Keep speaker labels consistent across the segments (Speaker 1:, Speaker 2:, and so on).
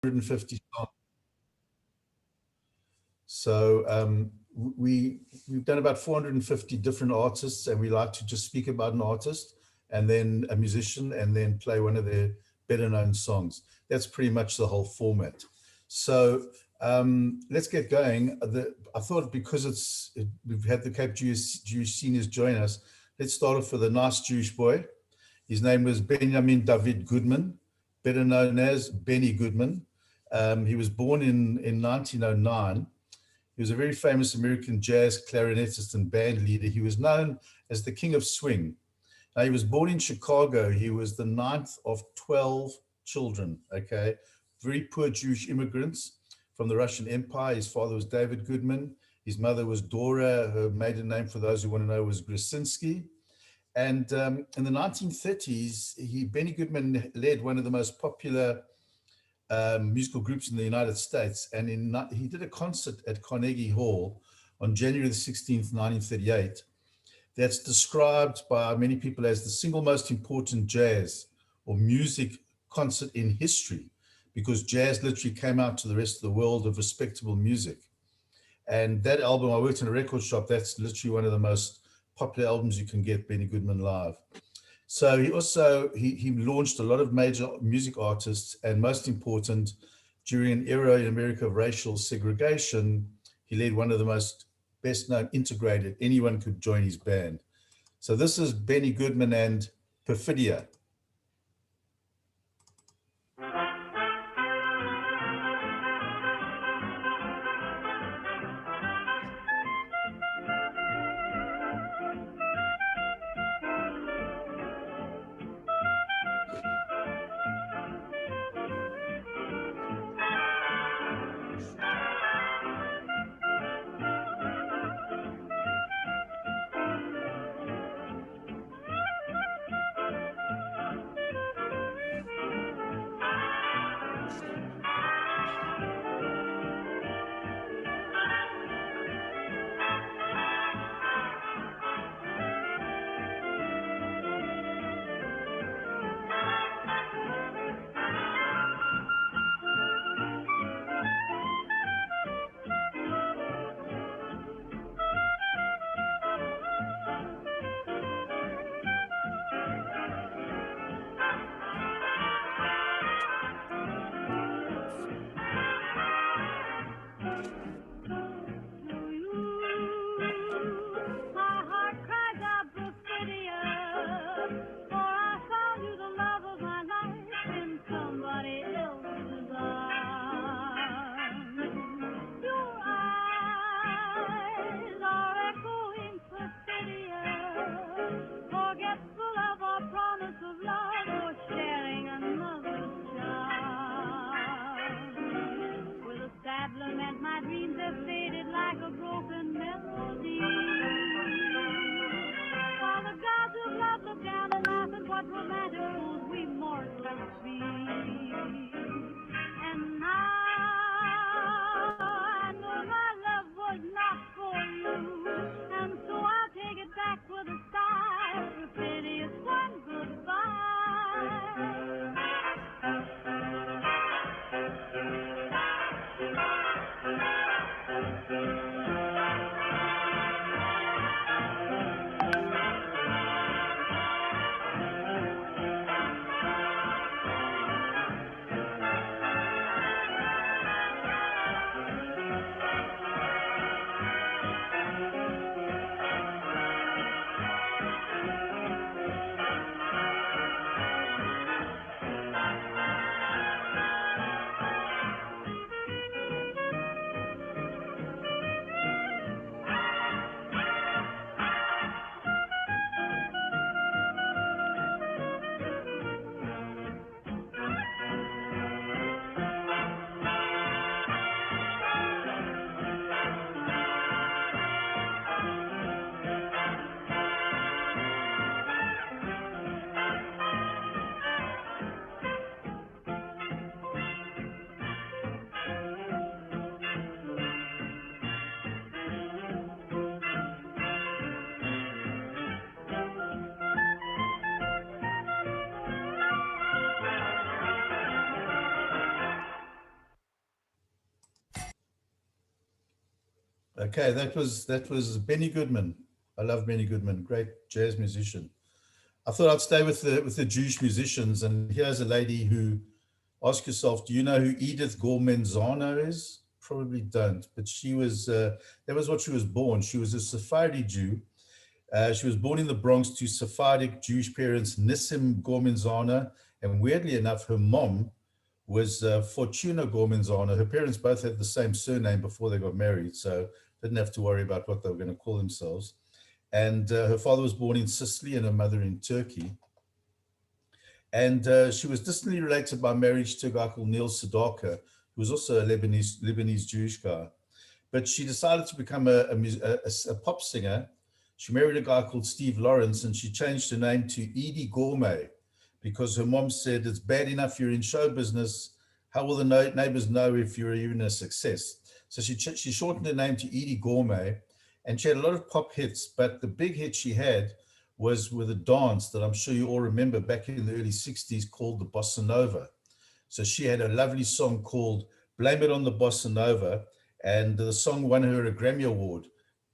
Speaker 1: 150 songs. So we've done about 450 different artists, and we like to just speak about an artist and then a musician and then play one of their better known songs. That's pretty much the whole format. So let's get going. I thought because we've had the Cape Jewish seniors join us, let's start off with a nice Jewish boy. His name was Benjamin David Goodman, better known as Benny Goodman. He was born in 1909. He was a very famous American jazz clarinetist and band leader. He was known as the King of Swing. Now, he was born in Chicago. He was the ninth of 12 children, okay? Very poor Jewish immigrants from the Russian Empire. His father was David Goodman. His mother was Dora. Her maiden name, for those who want to know, was Grasinski. And in the 1930s, Benny Goodman led one of the most popular musical groups in the United States. And he did a concert at Carnegie Hall on January the 16th, 1938. That's described by many people as the single most important jazz or music concert in history, because jazz literally came out to the rest of the world of respectable music. And that album, I worked in a record shop, that's literally one of the most popular albums you can get, Benny Goodman Live. So he launched a lot of major music artists, and most important, during an era in America of racial segregation, he led one of the most best known integrated, anyone could join his band. So this is Benny Goodman and Perfidia. Okay, that was Benny Goodman. I love Benny Goodman, great jazz musician. I thought I'd stay with the Jewish musicians, and here's a lady who, ask yourself, do you know who Edith Gormenzano is? Probably don't, but she was that was what she was born. She was a Sephardi Jew. She was born in the Bronx to Sephardic Jewish parents Nissim Gormenzano, and weirdly enough, her mom was Fortuna Gormenzano. Her parents both had the same surname before they got married, so didn't have to worry about what they were going to call themselves. And her father was born in Sicily and her mother in Turkey. And she was distantly related by marriage to a guy called Neil Sedaka, who was also a Lebanese Jewish guy. But she decided to become a pop singer. She married a guy called Steve Lawrence, and she changed her name to Edie Gourmet because her mom said, it's bad enough you're in show business. How will the neighbors know if you're even a success? So she shortened her name to Edie Gourmet, and she had a lot of pop hits, but the big hit she had was with a dance that I'm sure you all remember back in the early 60s called the Bossa Nova. So she had a lovely song called Blame It on the Bossa Nova, and the song won her a Grammy Award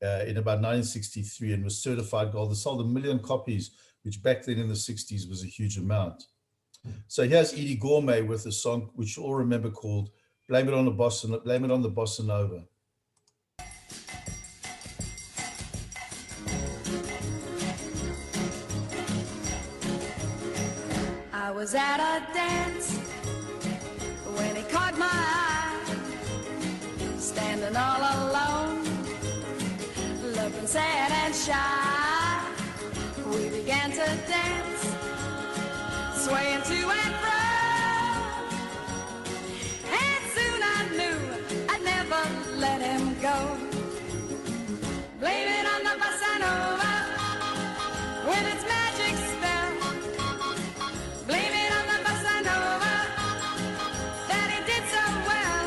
Speaker 1: in about 1963 and was certified gold. It sold 1 million copies, which back then in the 60s was a huge amount. So here's Edie Gourmet with a song which you all remember called Blame It on the Bossa Nova.
Speaker 2: I was at a dance when he caught my eye, standing all alone, looking sad and shy. We began to dance, swaying to and fro, and soon I knew I'd never let him go. Blame it on the bossa nova with its magic spell. Blame it on the bossa nova that he did so well.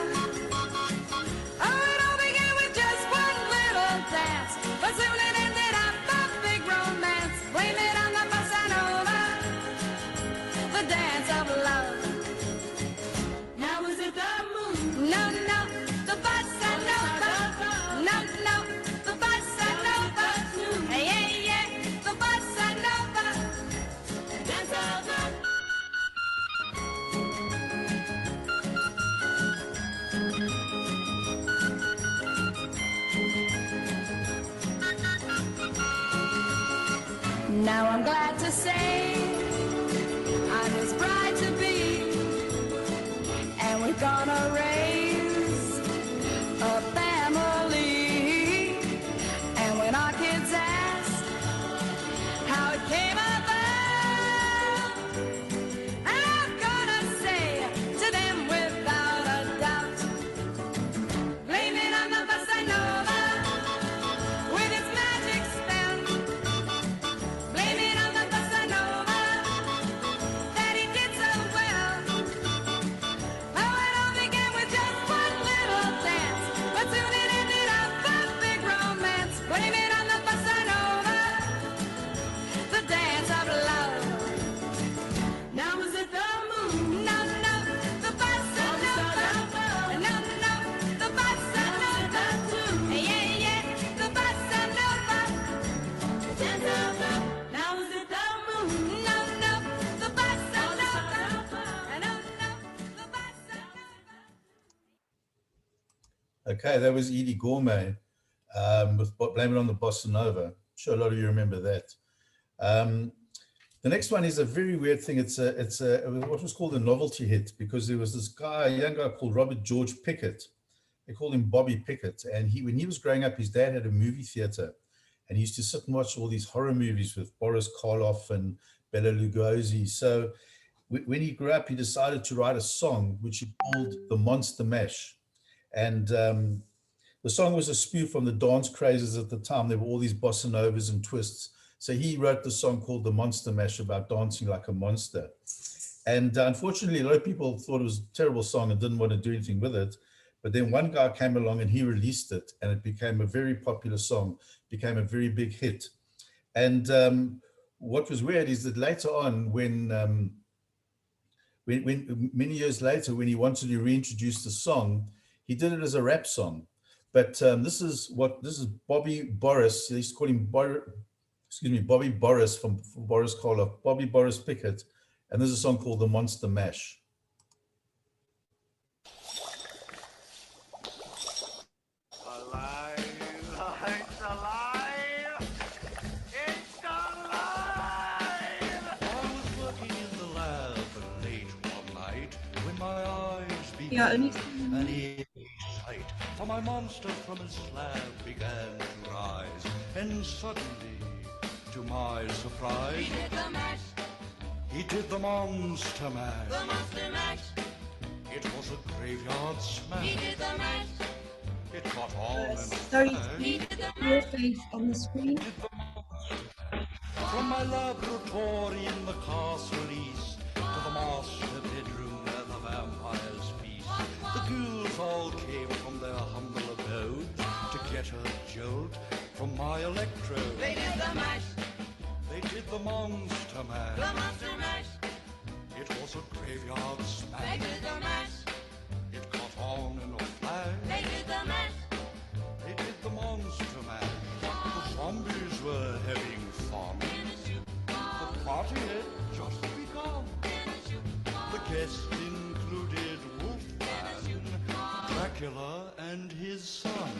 Speaker 2: Oh, it all began with just one little dance, but soon it ended up a big romance. Blame it on the bossa nova, the dance of love. Now was it the moon? No, no, the bossa nova. No, no, the bossa nova. Hey, yeah, yeah, the bossa nova, dance of love. Now I'm glad to say I'm his bride to be, and we're gonna raise a family. And when our kids ask how it came about, I'm gonna say to them without a doubt, blame it on the bossa nova with its magic spell. Blame it on the bossa nova that he did so well. Oh, it all began with just one little dance, but soon it ended up a big romance. Blame it on the bossa nova, the dance of love. Now is it the moon? No, no, the bossa nova. No, no, the bossa nova. Yeah, yeah, the bossa nova. Dance of love. Now is it the moon? No, no, the bossa nova. No, no, the bossa nova.
Speaker 1: Okay, that was Edie Gourmet with Blame It on the Bossa Nova. I'm sure a lot of you remember that. The next one is a very weird thing. It was what was called a novelty hit because there was this guy, a young guy called Robert George Pickett. They called him Bobby Pickett. And when he was growing up, his dad had a movie theater, and he used to sit and watch all these horror movies with Boris Karloff and Bela Lugosi. So when he grew up, he decided to write a song which he called The Monster Mash. And the song was a spoof on the dance crazes at the time. There were all these bossa novas and twists. So he wrote the song called The Monster Mash about dancing like a monster. And unfortunately, a lot of people thought it was a terrible song and didn't want to do anything with it. But then one guy came along and he released it, and it became a very popular song, became a very big hit. And what was weird is that later on, when many years later, when he wanted to reintroduce the song, he did it as a rap song. But this is Bobby Boris. They used to call him Bobby Boris from Boris Karloff, Bobby Boris Pickett. And there's a song called The Monster Mash.
Speaker 3: Alive, it's alive, it's alive! I was working in the lab late one night when my eyes began an eerie sight. For my monster from his slab began to rise, and suddenly, to my surprise,
Speaker 2: He did the mash,
Speaker 3: he did the monster mash.
Speaker 2: the monster mash.
Speaker 3: It was a graveyard smash.
Speaker 2: He did the mash,
Speaker 3: It got on and
Speaker 4: Sorry,
Speaker 3: flash.
Speaker 2: he did the
Speaker 4: your
Speaker 2: mash.
Speaker 4: face on the screen.
Speaker 3: From my laboratory in the castle east to the master bedroom where the vampires feast, the ghouls all came from their humble abodes to get a jolt from my electrode.
Speaker 2: They did the mash,
Speaker 3: They did the monster
Speaker 2: the
Speaker 3: mash.
Speaker 2: monster mash.
Speaker 3: It was a graveyard
Speaker 2: They
Speaker 3: smash.
Speaker 2: did the mash,
Speaker 3: It caught on in a flash.
Speaker 2: they did the mash.
Speaker 3: They did the monster mash. The zombies were having fun. The party had just begun. The guests included Wolfman, Dracula, and his son.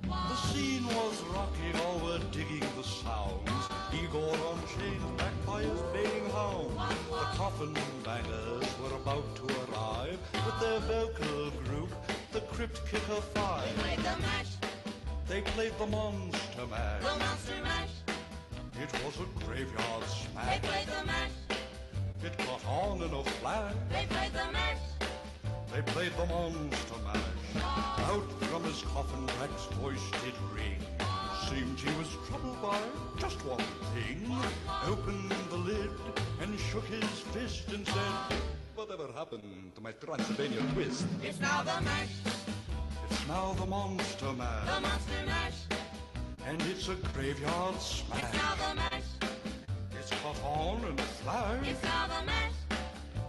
Speaker 3: The scene was rocking, all were digging the sounds. Igor on chain, backed by his baying hound. The coffin bangers were about to arrive with their vocal group, the Crypt Kicker Five.
Speaker 2: Played the mash,
Speaker 3: They played the monster mash.
Speaker 2: the monster mash.
Speaker 3: It was a graveyard
Speaker 2: They
Speaker 3: smash.
Speaker 2: played the mash,
Speaker 3: It caught on in a flash.
Speaker 2: they played the mash.
Speaker 3: They played the monster mash. Out from his coffin, Drac's voice did ring. Seemed he was troubled by just one thing. Opened the lid and shook his fist and said, "Whatever happened to my Transylvania twist?"
Speaker 2: It's now the mash,
Speaker 3: It's now the monster
Speaker 2: the
Speaker 3: mash.
Speaker 2: monster mash.
Speaker 3: And it's a graveyard
Speaker 2: It's
Speaker 3: smash.
Speaker 2: now the mash,
Speaker 3: It's caught on in a flash.
Speaker 2: it's now the mash.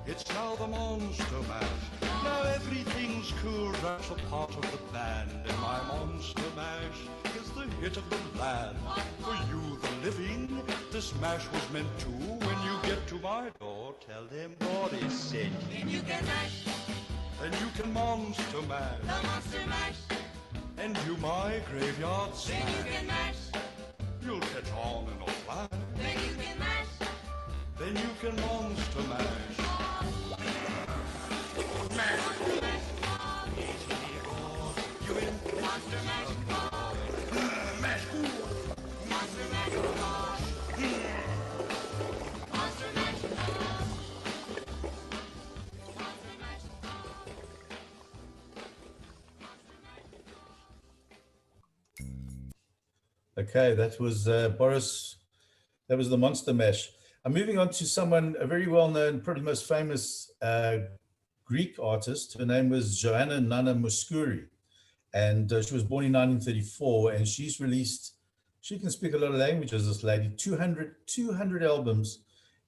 Speaker 3: It's now the monster mash. Now everything's cool, that's a part of the band. And my monster mash is the hit of the land. For you, the living, this mash was meant to. When you get to my door, tell them Boris sent you.
Speaker 2: Then you can mash,
Speaker 3: And you can monster mash.
Speaker 2: the monster mash.
Speaker 3: And you my graveyard
Speaker 2: Then you
Speaker 3: smash.
Speaker 2: can mash,
Speaker 3: You'll catch on in a flash.
Speaker 2: then you can mash.
Speaker 3: Then you can monster mash. You in
Speaker 2: Monster mash,
Speaker 3: mash.
Speaker 2: monster mash. Monster mash. Monster mash.
Speaker 1: Okay, that was Boris. That was the Monster Mash. I'm moving on to someone, a very well-known, probably most famous Greek artist. Her name was Joanna Nana Mouskouri. And she was born in 1934, and she's released, she can speak a lot of languages, this lady, 200 albums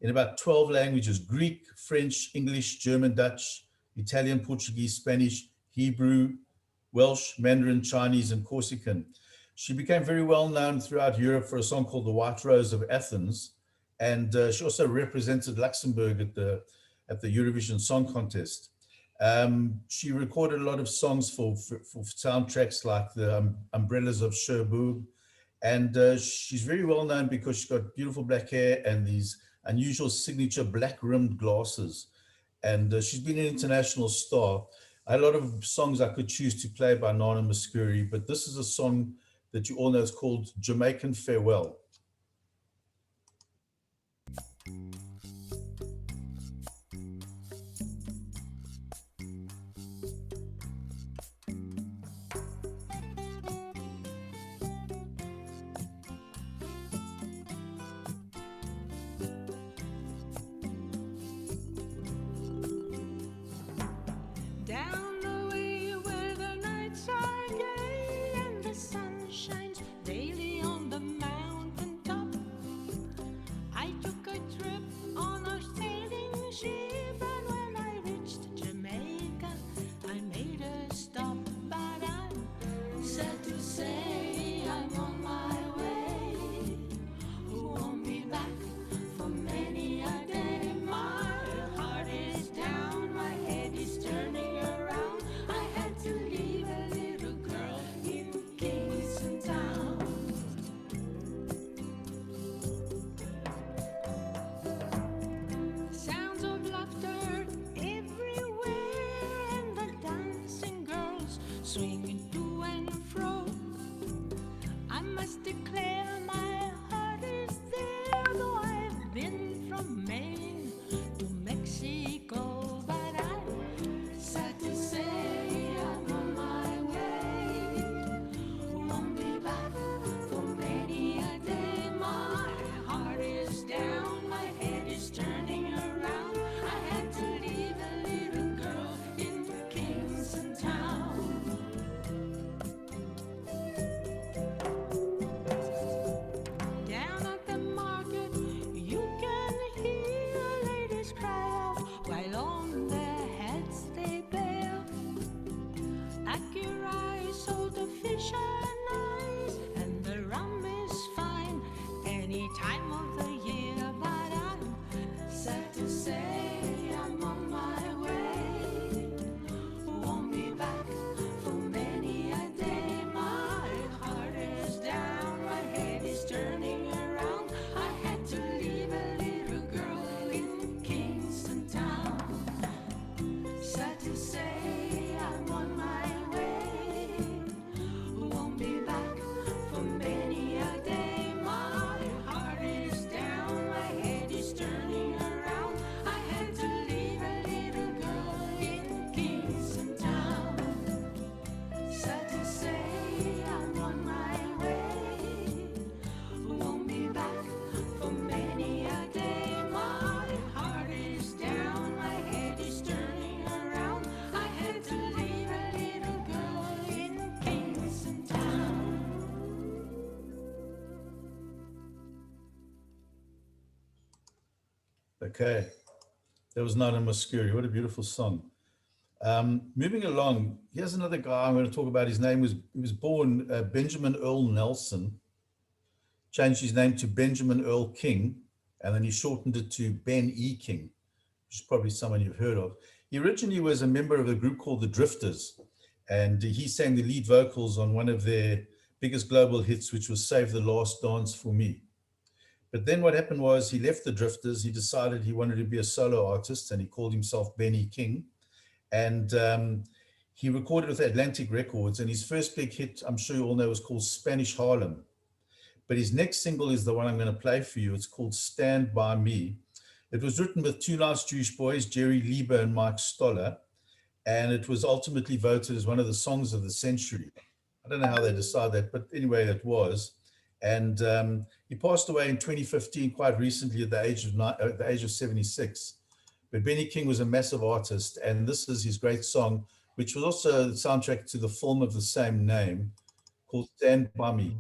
Speaker 1: in about 12 languages: Greek, French, English, German, Dutch, Italian, Portuguese, Spanish, Hebrew, Welsh, Mandarin, Chinese, and Corsican. She became very well known throughout Europe for a song called The White Rose of Athens. And she also represented Luxembourg at the Eurovision Song Contest. She recorded a lot of songs for soundtracks like the Umbrellas of Cherbourg. And she's very well known because she's got beautiful black hair and these unusual signature black rimmed glasses. And she's been an international star. I had a lot of songs I could choose to play by Nana Mouskouri, but this is a song that you all know is called Jamaican Farewell.
Speaker 5: Down the way where the nights are gay and the sun shines daily on the mountain top, I took a trip on swinging to and fro. I must declare my heart is there, though I've been from Maine to Mexico. But I'm sad to say I'm on my way. Won't be back for many a day. My heart is down, my head is turning around. I had to leave a little girl in Kingston Town. Down at the market, you can hear ladies cry out while on their heads they bear. Ackee sold the fish and ice, and the rum is fine any time of the year. But I'm sad to say I'm on my way. Won't be back for many a day. My heart is down, my head is turning around. I had to leave a little girl in Kingston Town. Sad to say I'm on my way. Won't be back for many a day. My heart is down, my head is turning around. I had to leave a little girl in Kingston Town. Sad to say I'm on my way. Won't be back for many a day. My heart is down, my head is turning around. I had to leave a little girl in Kingston Town.
Speaker 1: Okay, that was Nana Muscuri. What a beautiful song. Moving along, here's another guy I'm going to talk about. His name was, he was born Benjamin Earl Nelson, changed his name to Benjamin Earl King, and then he shortened it to Ben E. King, which is probably someone you've heard of. He originally was a member of a group called the Drifters, and he sang the lead vocals on one of their biggest global hits, which was Save the Last Dance for Me. But then what happened was he left the Drifters. He decided he wanted to be a solo artist, and he called himself Benny King. And he recorded with Atlantic Records, and his first big hit, I'm sure you all know, was called Spanish Harlem. But his next single is the one I'm going to play for you. It's called Stand By Me. It was written with two nice Jewish boys, Jerry Lieber and Mike Stoller, and it was ultimately voted as one of the songs of the century. I don't know how they decide that, but anyway, it was. And he passed away in 2015, quite recently, at the age of 76. But Benny King was a massive artist, and this is his great song, which was also the soundtrack to the film of the same name, called Stand By Me.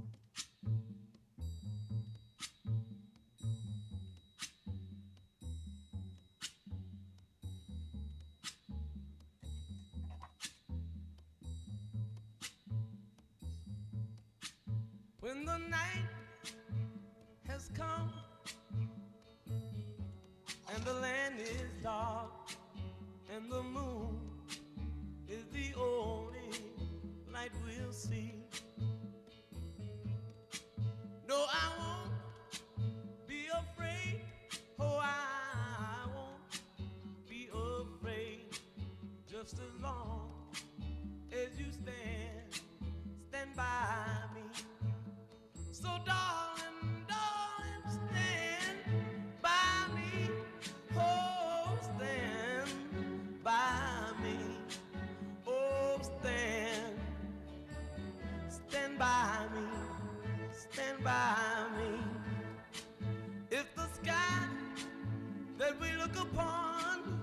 Speaker 4: When the night has come and the land is dark and the moon is the only light we'll see. No, I won't be afraid. Oh, I won't be afraid. Just as long as you stand by me. So darling, darling, stand by me. Oh, stand by me. Oh, stand by me. Stand by me. If the sky that we look upon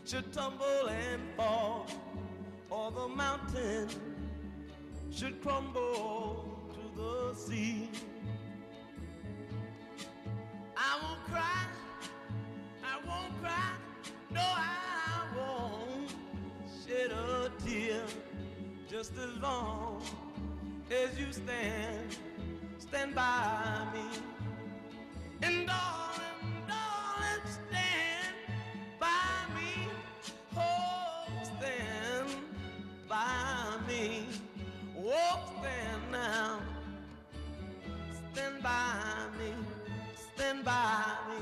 Speaker 4: should tumble and fall, or the mountain should crumble to the sea, I won't cry, I won't cry, no, I won't shed a tear, just as long as you stand by me. And darling, darling, stand by me. Oh, stand by me. Oh, stand now. Stand by me. Stand by me.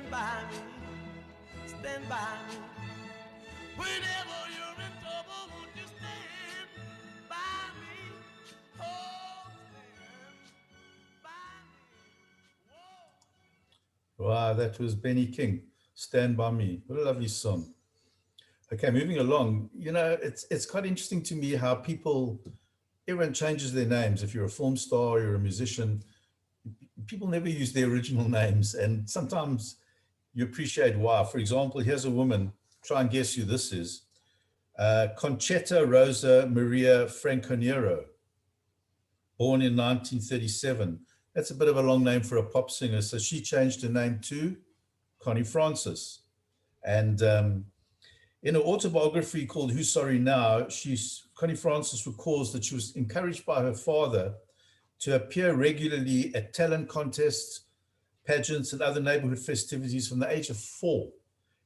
Speaker 4: stand by me, stand by me. Whenever you're in trouble, won't you stand by me? Oh, stand by me. Whoa.
Speaker 1: Wow, that was Benny King, Stand By Me. What a lovely song. Okay, moving along. You know, it's quite interesting to me how everyone changes their names. If you're a film star, you're a musician, people never use their original names. And sometimes you appreciate why. For example, here's a woman, try and guess who this is. Conchetta Rosa Maria Franconero, born in 1937. That's a bit of a long name for a pop singer. So she changed her name to Connie Francis. And in an autobiography called Who's Sorry Now, Connie Francis recalls that she was encouraged by her father to appear regularly at talent contests, pageants, and other neighborhood festivities from the age of 4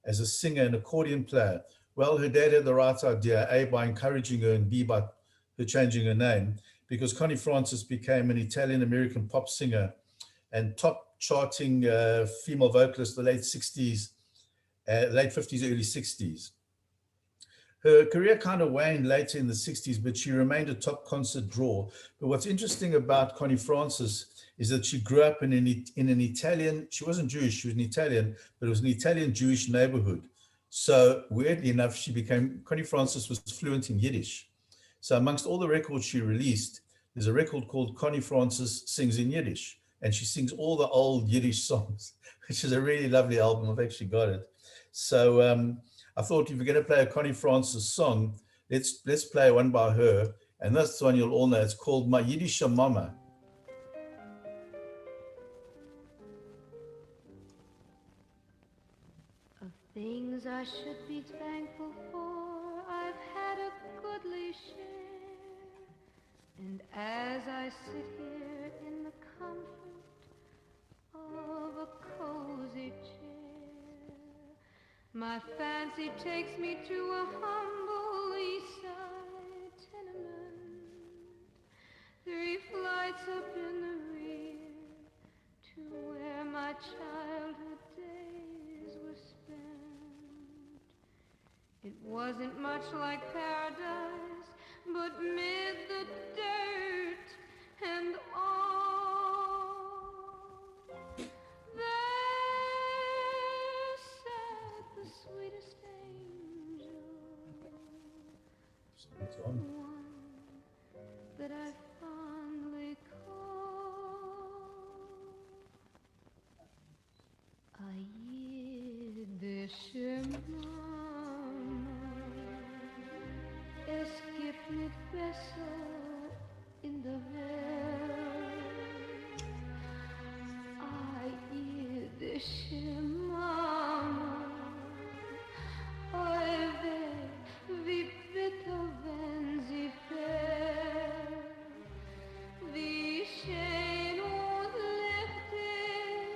Speaker 1: as a singer and accordion player. Well, her dad had the right idea, A, by encouraging her, and B, by her changing her name, because Connie Francis became an Italian-American pop singer and top charting female vocalist in the late 50s, early 60s. Her career kind of waned later in the 60s, but she remained a top concert draw. But what's interesting about Connie Francis is that she grew up in an Italian, she wasn't Jewish, she was an Italian, but it was an Italian Jewish neighborhood. So weirdly enough, Connie Francis was fluent in Yiddish. So amongst all the records she released, there's a record called Connie Francis Sings in Yiddish, and she sings all the old Yiddish songs, which is a really lovely album. I've actually got it. So I thought if we're going to play a Connie Francis song, let's play one by her. And that's the one you'll all know. It's called My Yiddish Mama.
Speaker 6: Of things I should be thankful for, I've had a goodly share. And as I sit here in the comfort of a cozy chair, my fancy takes me to a humble east side tenement, 3 flights up in the rear, to where my childhood days were spent. It wasn't much like paradise, but mid the dirt and all, there sat the sweetest angel, one that I fondly call a Yiddische Mama. Es gibt nicht besser in der Welt, a Yiddische Mama. Oi weh, wie bitter, wenn sie fällt, wie schön und lichtig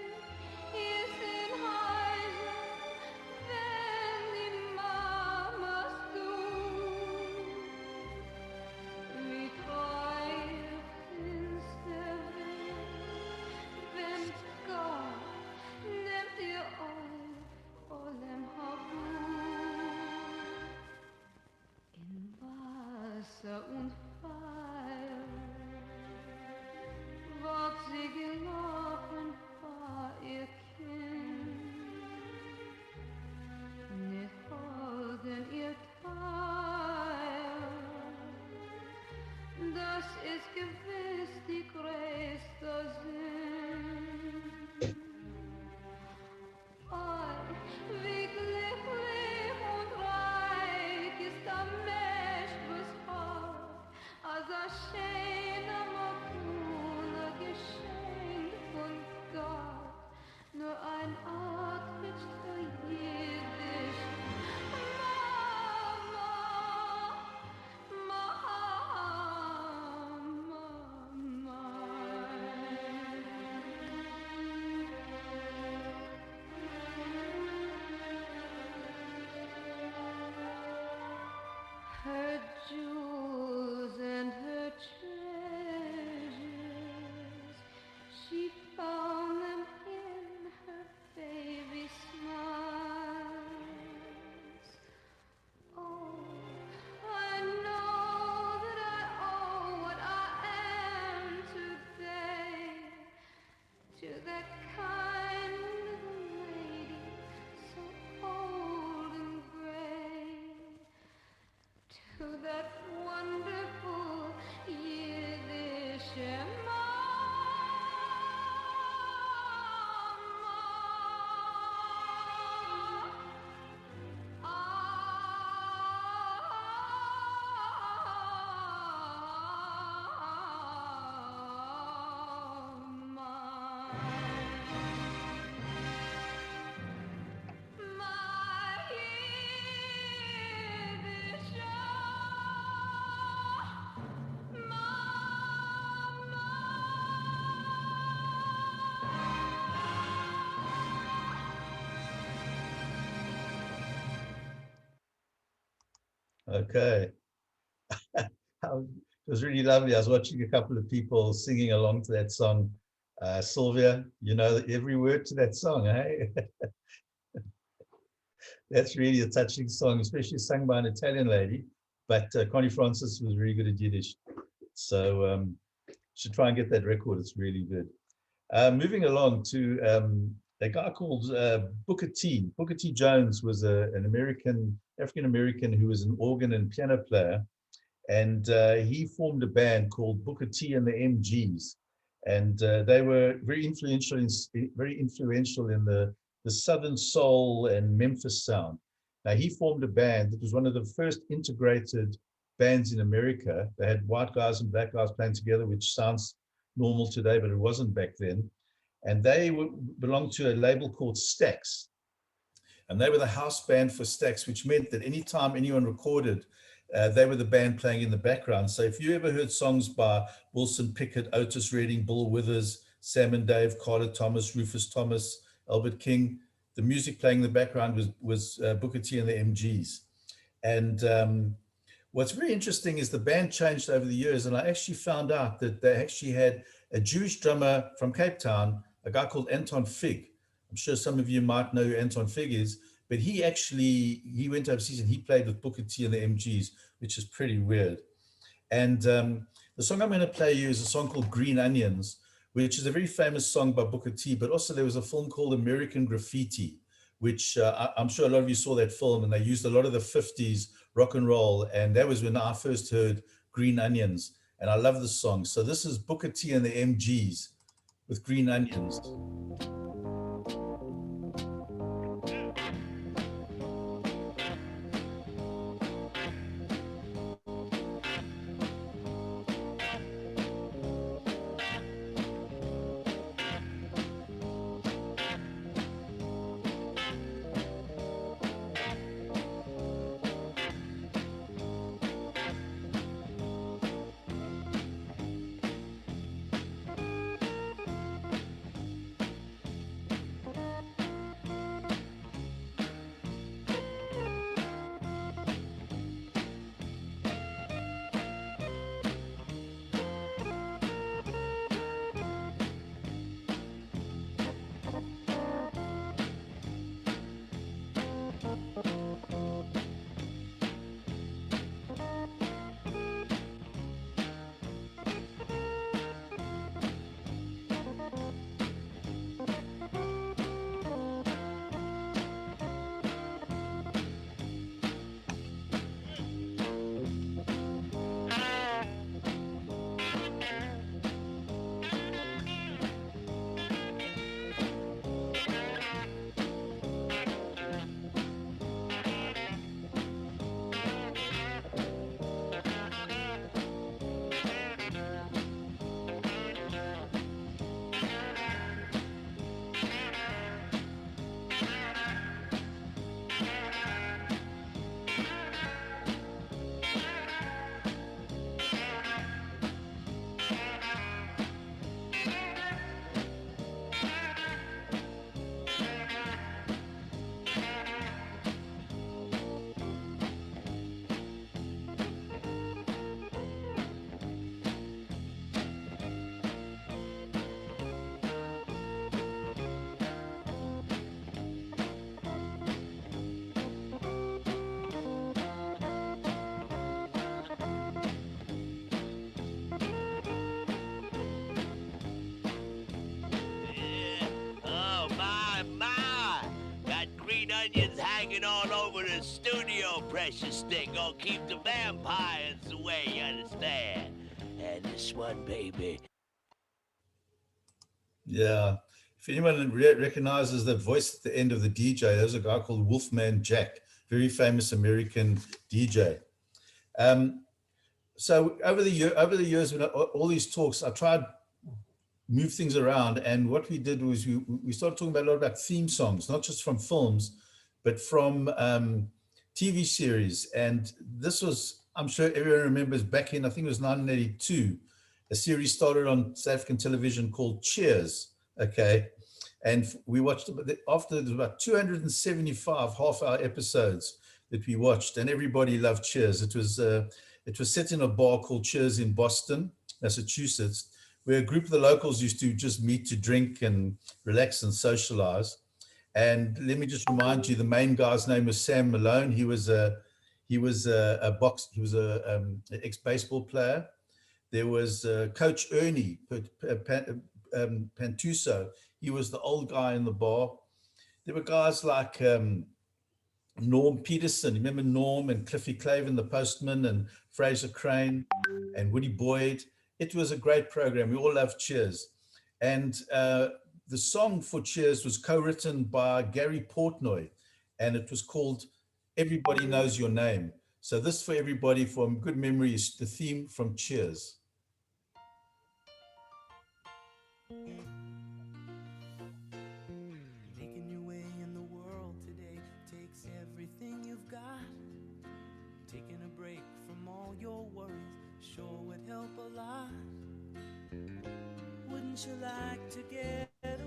Speaker 6: ist in Häusern, wenn die Mamas tun, wie treu finster wird, wenn Gott nimmt ihr euch vollem Habu. In Wasser und Feuer ward sie gelaufen vor ihr Kind, nicht folgen ihr Teil. Das ist gewiss die größte Sinn. Oi, wie glücklich und reich ist der Mensch bis heute, als schöner Makuna Geschenk von Gott, nur ein Outfit für Jiddisch. Mama, Mama. that wonderful Yiddish
Speaker 1: Okay. It was really lovely. I was watching a couple of people singing along to that song. Sylvia, you know every word to that song, eh? That's really a touching song, especially sung by an Italian lady. But Connie Francis was really good at Yiddish. So should try and get that record. It's really good. Moving along to a guy called Booker T. Booker T. Jones was an African American who was an organ and piano player. And he formed a band called Booker T and the MGs. And they were very influential in the Southern Soul and Memphis sound. Now, he formed a band that was one of the first integrated bands in America. They had white guys and black guys playing together, which sounds normal today, but it wasn't back then. And they belonged to a label called Stax. And they were the house band for Stax, which meant that anytime anyone recorded, they were the band playing in the background. So if you ever heard songs by Wilson Pickett, Otis Redding, Bill Withers, Sam and Dave, Carter Thomas, Rufus Thomas, Albert King, the music playing in the background was Booker T and the MGs. And what's very interesting is the band changed over the years. And I actually found out that they actually had a Jewish drummer from Cape Town, a guy called Anton Fig. I'm sure some of you might know who Anton Fig is, but he went overseas and he played with Booker T and the MGs, which is pretty weird. And the song I'm going to play you is a song called Green Onions, which is a very famous song by Booker T, but also there was a film called American Graffiti, which I'm sure a lot of you saw that film, and they used a lot of the 50s rock and roll. And that was when I first heard Green Onions, and I love the song. So this is Booker T and the MGs with Green Onions.
Speaker 7: precious thing. Gonna keep the vampires away, you understand? And this one, baby.
Speaker 1: Yeah. If anyone recognizes that voice at the end of the DJ, there's a guy called Wolfman Jack, very famous American DJ. So over the years, when all these talks, I tried move things around, and what we did was we started talking about a lot about theme songs, not just from films, but from TV series. And this was, I'm sure everyone remembers, back in, I think it was 1982, a series started on South African television called Cheers. Okay. And we watched, after there was about 275 half-hour episodes that we watched, and everybody loved Cheers. It was set in a bar called Cheers in Boston, Massachusetts, where a group of the locals used to just meet to drink and relax and socialize. And let me just remind you, the main guy's name was Sam Malone. He was a ex-baseball player. There was Coach Ernie Pantuso. He was the old guy in the bar. There were guys like Norm Peterson. Remember Norm and Cliffy Clavin, the postman, and Fraser Crane and Woody Boyd. It was a great program. We all loved Cheers. And the song for Cheers was co-written by Gary Portnoy, and it was called Everybody Knows Your Name. So this, for everybody, from good memory, is the theme from Cheers.
Speaker 4: Making your way in the world today takes everything you've got. Taking a break from all your worries sure would help a lot. Wouldn't you like to get away?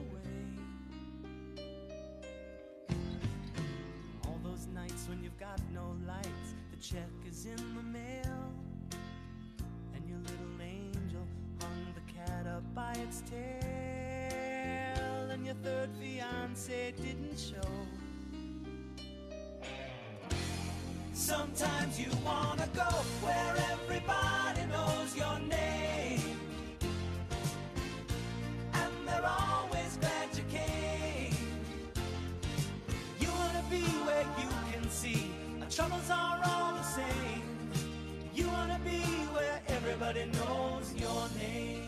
Speaker 4: All those nights when you've got no lights, the check is in the mail, and your little angel hung the cat up by its tail, and your third fiance didn't show. Sometimes you wanna go where everybody knows your name, and they're always glad you came. You wanna be where you can see our troubles are all the same. You wanna be where everybody knows your name.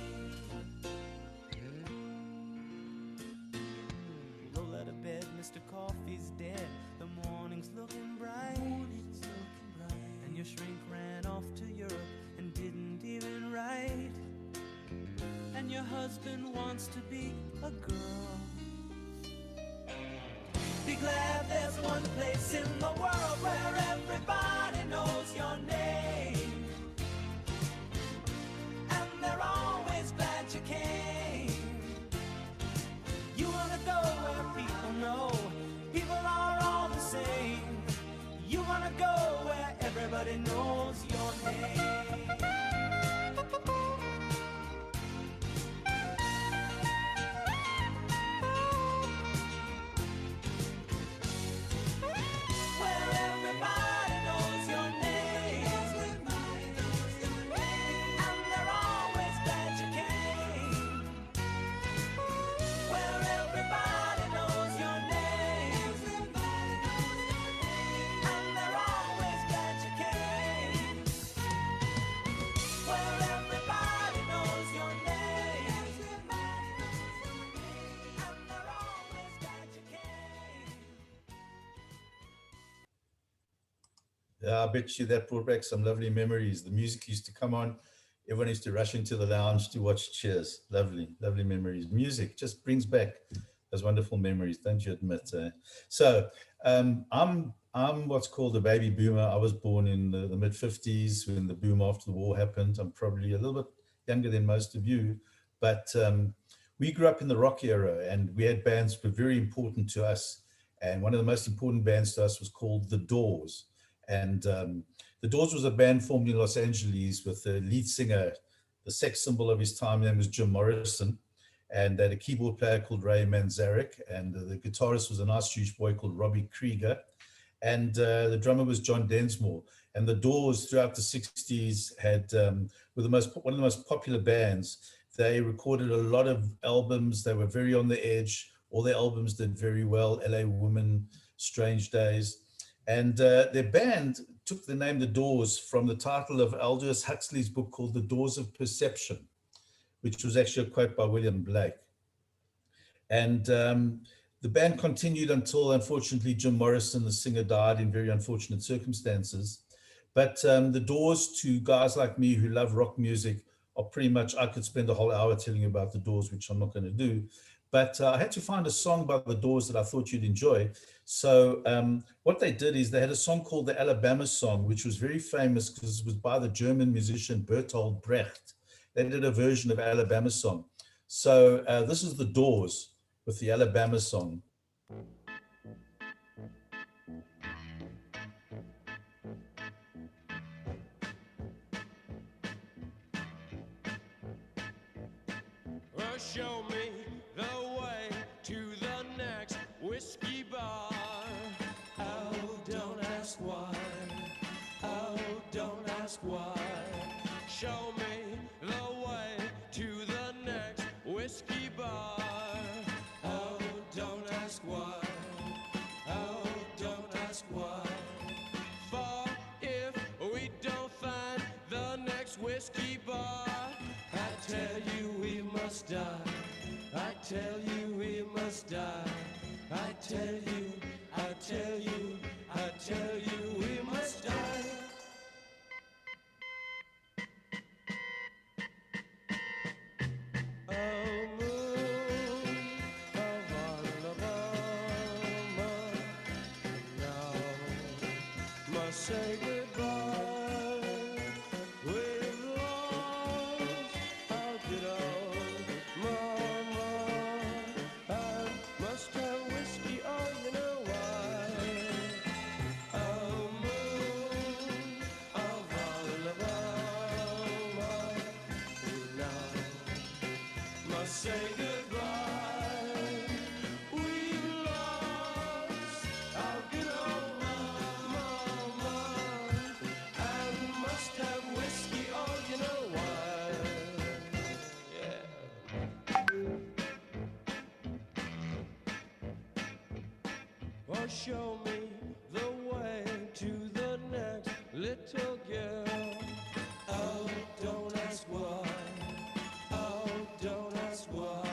Speaker 4: Roll out of bed, Mr. Coffee's dead. The morning's looking bright. And your shrink ran off to Europe and didn't even write. And your husband wants to be a girl. Be glad there's one place in the world where everybody knows your name, and they're always glad you came. You wanna go where people know people are all the same. You wanna go where everybody knows your name. Where everybody knows your name, and they're always glad you came. Where everybody knows your name, and they're always glad you came. Where everybody knows your name, and they're always glad you came.
Speaker 1: Yeah, I bet you that brought back some lovely memories. The music used to come on. Everyone used to rush into the lounge to watch Cheers. Lovely, lovely memories. Music just brings back those wonderful memories, don't you admit? So I'm what's called a baby boomer. I was born in the mid-50s when the boom after the war happened. I'm probably a little bit younger than most of you, but we grew up in the rock era, and we had bands that were very important to us. And one of the most important bands to us was called The Doors. And The Doors was a band formed in Los Angeles with the lead singer, the sex symbol of his time, name was Jim Morrison, and they had a keyboard player called Ray Manzarek, and the guitarist was a nice Jewish boy called Robbie Krieger, and the drummer was John Densmore. And The Doors throughout the 60s had were one of the most popular bands. They recorded a lot of albums. They were very on the edge. All their albums did very well. LA Woman, Strange Days. And their band took the name The Doors from the title of Aldous Huxley's book called The Doors of Perception, which was actually a quote by William Blake. And the band continued until, unfortunately, Jim Morrison, the singer, died in very unfortunate circumstances. But the Doors, to guys like me who love rock music, are pretty much, I could spend a whole hour telling you about the Doors, which I'm not going to do. But I had to find a song by the Doors that I thought you'd enjoy. So what they did is they had a song called the Alabama Song, which was very famous because it was by the German musician Bertolt Brecht. They did a version of Alabama Song. So this is the Doors with the Alabama Song.
Speaker 8: Show me the way to the next whiskey bar. Oh, don't ask why. Oh, don't ask why. Show me the way to the next whiskey bar. Oh, don't ask why. Oh, don't ask why. For if we don't find the next whiskey bar, I tell you we must die. I tell you we must die. I tell you, I tell you, I tell you we must die. Oh, moon of Alabama, now must say goodbye. We've lost our good old mama. I must have whiskey, oh, you know why. Oh, moon of Alabama, now must say goodbye. We've lost our good old mama. I must have whiskey, oh, you know why. Yeah. Oh, show me the way to the next little girl. Oh, don't ask why. Oh, don't ask why.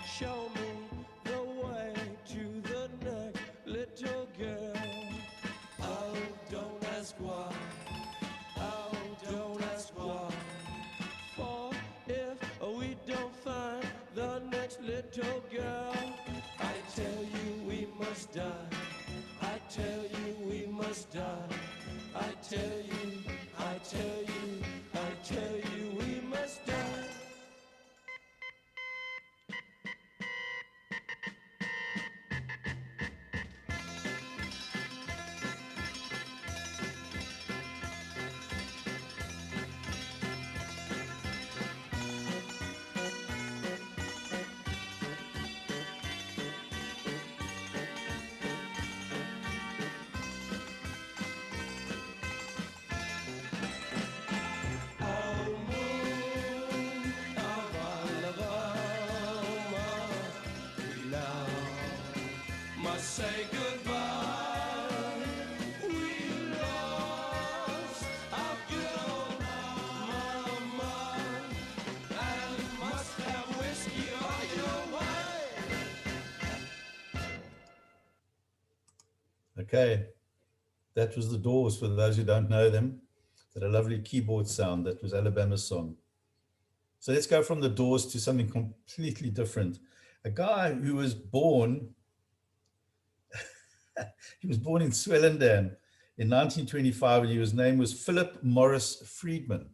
Speaker 8: Show me the way to the next little girl. Oh, don't ask why. Oh, don't ask why. For if we don't find the next little girl, I tell you we must die. I tell you we must die. I tell you, I tell you, I tell you we must die. Oh, moon of Alabama, we now must say goodbye. We lost our good old mama, and must have whiskey, oh, you know why.
Speaker 1: Okay, that was the Doors for those who don't know them. That a lovely keyboard sound. That was Alabama Song. So let's go from the Doors to something completely different. A guy who was born, he was born in Swellendam in 1925, and his name was Philip Morris Friedman.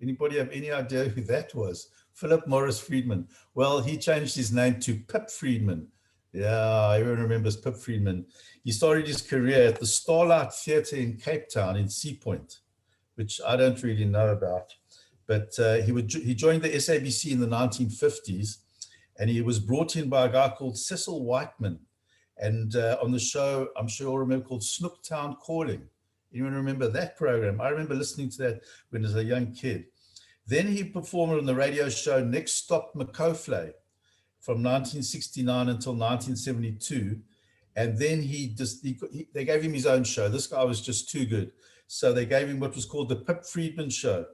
Speaker 1: Anybody have any idea who that was? Philip Morris Friedman. Well, he changed his name to Pip Friedman. Yeah, everyone remembers Pip Friedman. He started his career at the Starlight Theatre in Cape Town in Sea Point, which I don't really know about. But he joined the SABC in the 1950s, and he was brought in by a guy called Cecil Whiteman. And on the show, I'm sure you'll remember, called Snooktown Calling. Anyone remember that program? I remember listening to that when I was a young kid. Then he performed on the radio show Next Stop Makofle from 1969 until 1972. And then they gave him his own show. This guy was just too good. So they gave him what was called the Pip Friedman Show.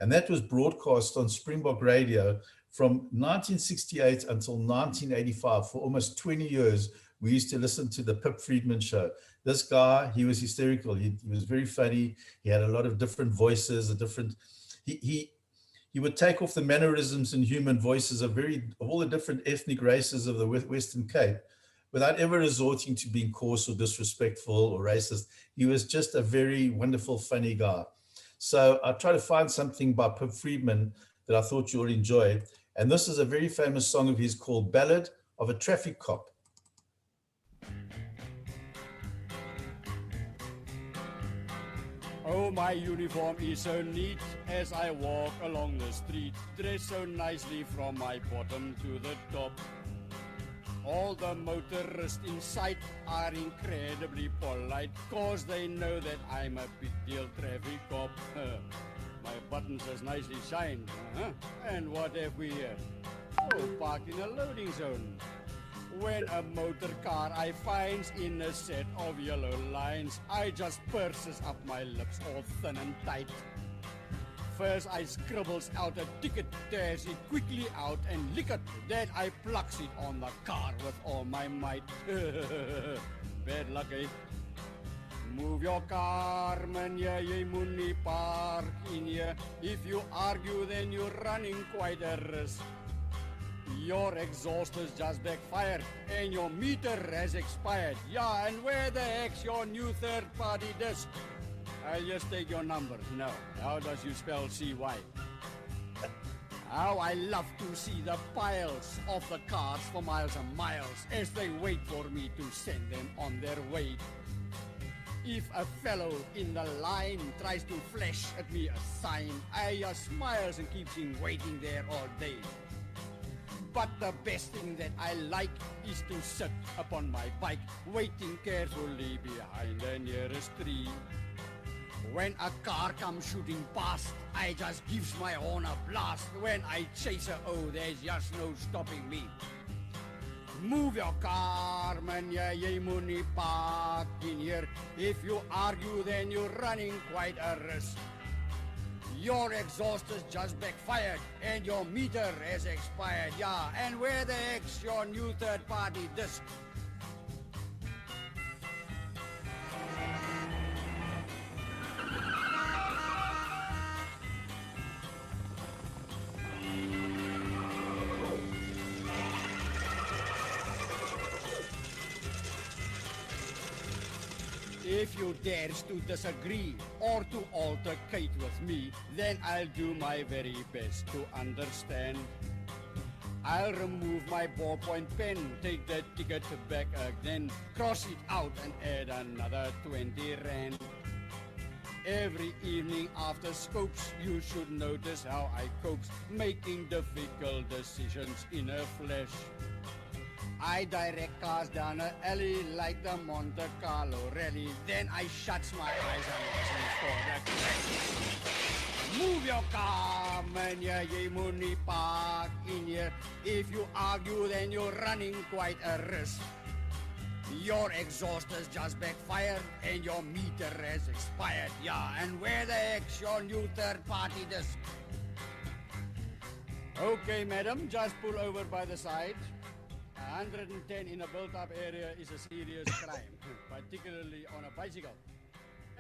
Speaker 1: And that was broadcast on Springbok Radio from 1968 until 1985. For almost 20 years, we used to listen to the Pip Friedman Show. This guy, he was hysterical. He was very funny. He had a lot of different voices, he would take off the mannerisms and human voices of all the different ethnic races of the Western Cape without ever resorting to being coarse or disrespectful or racist. He was just a very wonderful, funny guy. So I tried to find something by Pip Friedman that I thought you would enjoy. And this is a very famous song of his called Ballad of a Traffic Cop.
Speaker 9: Oh, my uniform is so neat as I walk along the street, dressed so nicely from my bottom to the top. All the motorists in sight are incredibly polite, cause they know that I'm a big deal traffic cop. My buttons as nicely shined, and what have we here? Oh, parked in a loading zone. When a motor car I finds in a set of yellow lines, I just purses up my lips all thin and tight. First I scribbles out a ticket, tears it quickly out and lick it. Then I plucks it on the car with all my might. Bad luck, eh? Move your car, man, yeah, you money park in here. If you argue, then you're running quite a risk. Your exhaust has just backfired and your meter has expired. Yeah, and where the heck's your new third-party disc? I'll just take your numbers. No. How does you spell CY? How I love to see the piles of the cars for miles and miles as they wait for me to send them on their way. If a fellow in the line tries to flash at me a sign, I just smiles and keeps him waiting there all day. But the best thing that I like is to sit upon my bike, waiting carefully behind the nearest tree. When a car comes shooting past, I just gives my horn a blast. When I chase her, oh, there's just no stopping me. Move your car, man, yeah, you money park in here. If you argue, then you're running quite a risk. Your exhaust has just backfired and your meter has expired, yeah. And where the heck's your new third-party disc? If you dares to disagree or to altercate with me, then I'll do my very best to understand. I'll remove my ballpoint pen, take the ticket back again, cross it out and add another 20 rand. Every evening after scopes, you should notice how I cope, making difficult decisions in a flash. I direct cars down an alley like the Monte Carlo rally. Then I shuts my eyes and listen for the crash. Move your car, man, yeah, you money park in here. If you argue, then you're running quite a risk. Your exhaust has just backfired and your meter has expired, yeah. And where the heck's your new third-party disc? Okay, madam, just pull over by the side. 110 in a built-up area is a serious crime, particularly on a bicycle.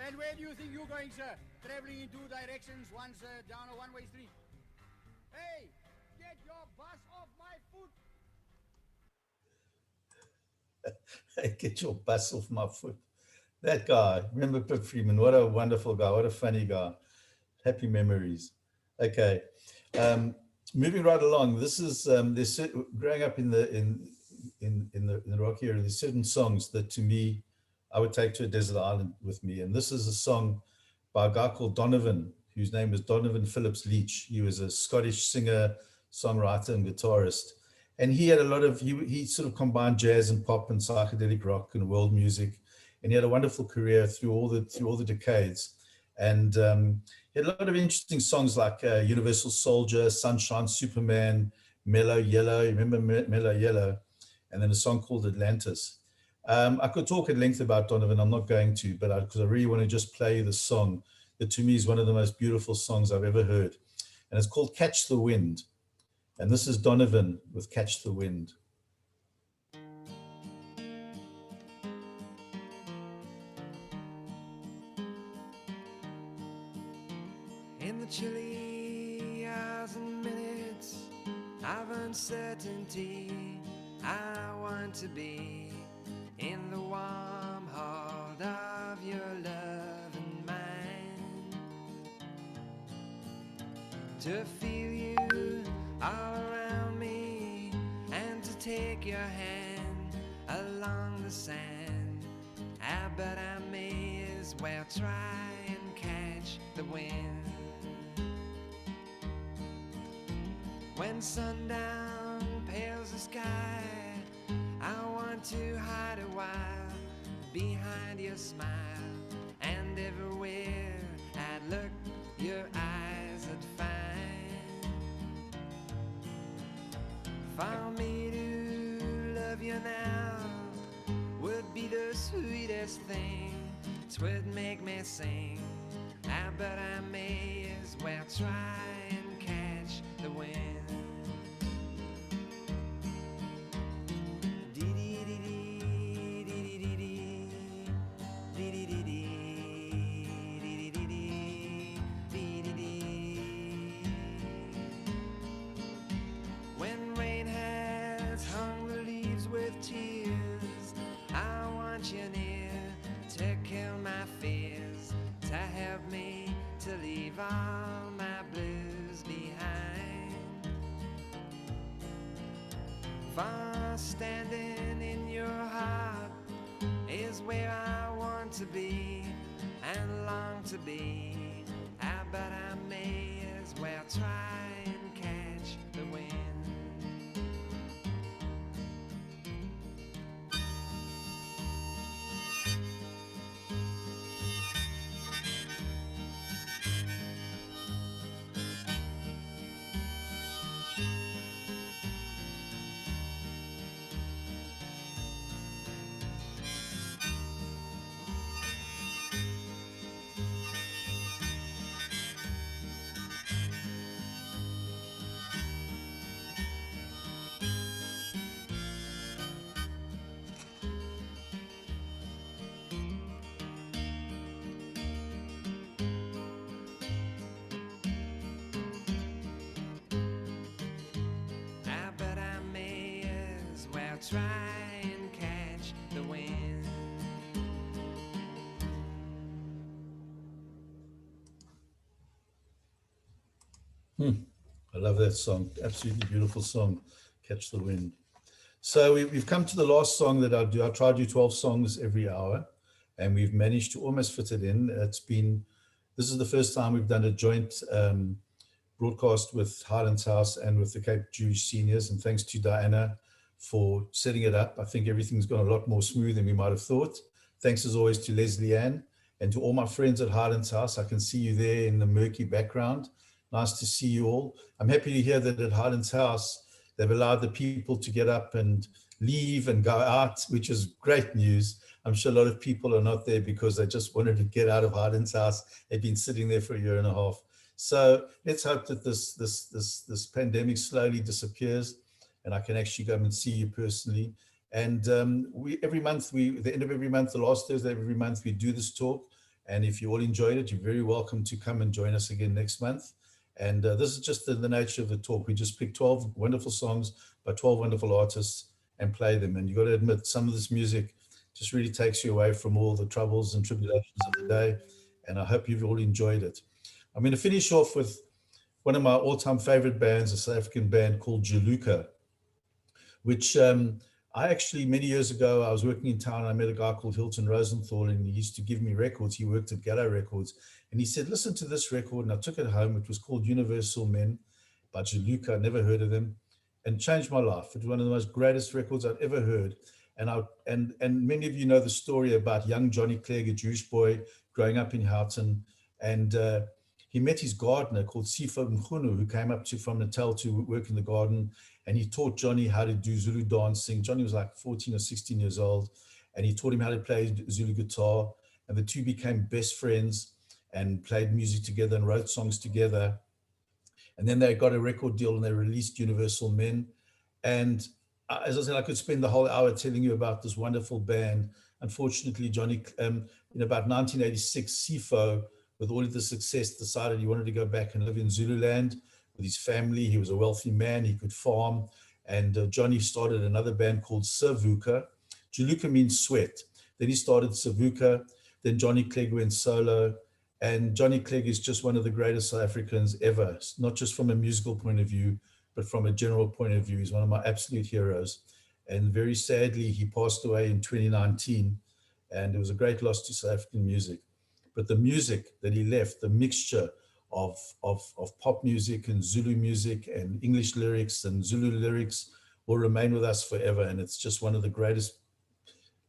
Speaker 9: And where do you think you're going, sir? Traveling in two directions, once down a one-way street. Hey, get your bus off my foot!
Speaker 1: Get your bus off my foot. That guy, remember Pip Friedman? What a wonderful guy, what a funny guy. Happy memories. Okay, moving right along. This is growing up in the Rocky area. There's certain songs that, to me, I would take to a desert island with me. And this is a song by a guy called Donovan, whose name is Donovan Phillips Leach. He was a Scottish singer, songwriter, and guitarist. And he had a lot of, he sort of combined jazz and pop and psychedelic rock and world music. And he had a wonderful career through all the decades. And he had a lot of interesting songs like Universal Soldier, Sunshine, Superman, Mellow Yellow. You remember Mellow Yellow? And then a song called Atlantis. I could talk at length about Donovan. I'm not going to, but because I really want to just play the song that to me is one of the most beautiful songs I've ever heard. And it's called Catch the Wind. And this is Donovan with Catch the Wind.
Speaker 10: In the chilly hours and minutes of uncertainty, I want to be in the warm heart of your love and mine, to feel you all around me and to take your hand along the sand. But I may as well try and catch the wind. When sundown pales the sky, I want to hide a while behind your smile, and everywhere I'd look, your eyes would find. For me to love you now would be the sweetest thing. 'Twould make me sing. But I may as well try and catch the wind. When rain has hung the leaves with tears, I want you near to kill my fears, to help me to leave all my blues behind. For standing in your heart is where I want to be and long to be. But I may as well try and catch the wind. But I may as well try and catch the wind.
Speaker 1: I love that song. Absolutely beautiful song, Catch the Wind. So we've come to the last song that I do. I try to do 12 songs every hour, and we've managed to almost fit it in. This is the first time we've done a joint broadcast with Highlands House and with the Cape Jewish Seniors, and thanks to Diana for setting it up. I think everything's gone a lot more smooth than we might have thought. Thanks as always to Leslie Ann and to all my friends at Highlands House. I can see you there in the murky background. Nice to see you all. I'm happy to hear that at Highlands House, they've allowed the people to get up and leave and go out, which is great news. I'm sure a lot of people are not there because they just wanted to get out of Highlands House. They've been sitting there for a year and a half. So let's hope that this pandemic slowly disappears and I can actually go and see you personally. And every month, the end of every month, the last Thursday of every month, we do this talk. And if you all enjoyed it, you're very welcome to come and join us again next month. And this is just the nature of the talk. We just pick 12 wonderful songs by 12 wonderful artists and play them. And you got to admit, some of this music just really takes you away from all the troubles and tribulations of the day. And I hope you've all enjoyed it. I'm going to finish off with one of my all-time favorite bands, a South African band called Jaluka, which I actually, many years ago, I was working in town. I met a guy called Hilton Rosenthal, and he used to give me records. He worked at Gallo Records. And he said, listen to this record. And I took it home. It was called Universal Men by Jaluka. I never heard of them, and changed my life. It was one of the most greatest records I'd ever heard. And many of you know the story about young Johnny Clegg, a Jewish boy growing up in Houghton. And he met his gardener called Sifa Mkhunu, who came up from Natal to work in the garden. And he taught Johnny how to do Zulu dancing. Johnny was like 14 or 16 years old. and he taught him how to play Zulu guitar, and the two became best friends and played music together and wrote songs together. And then they got a record deal and they released Universal Men. And as I said, I could spend the whole hour telling you about this wonderful band. Unfortunately, Johnny, in about 1986, Sifo, with all of the success, decided he wanted to go back and live in Zululand with his family. He was a wealthy man, he could farm. And Johnny started another band called Savuka. Juluka means sweat. Then he started Savuka. Then Johnny Clegg went solo. And Johnny Clegg is just one of the greatest South Africans ever, not just from a musical point of view, but from a general point of view. He's one of my absolute heroes. And very sadly, he passed away in 2019. And it was a great loss to South African music. But the music that he left, the mixture of pop music and Zulu music and English lyrics and Zulu lyrics, will remain with us forever. And it's just one of the greatest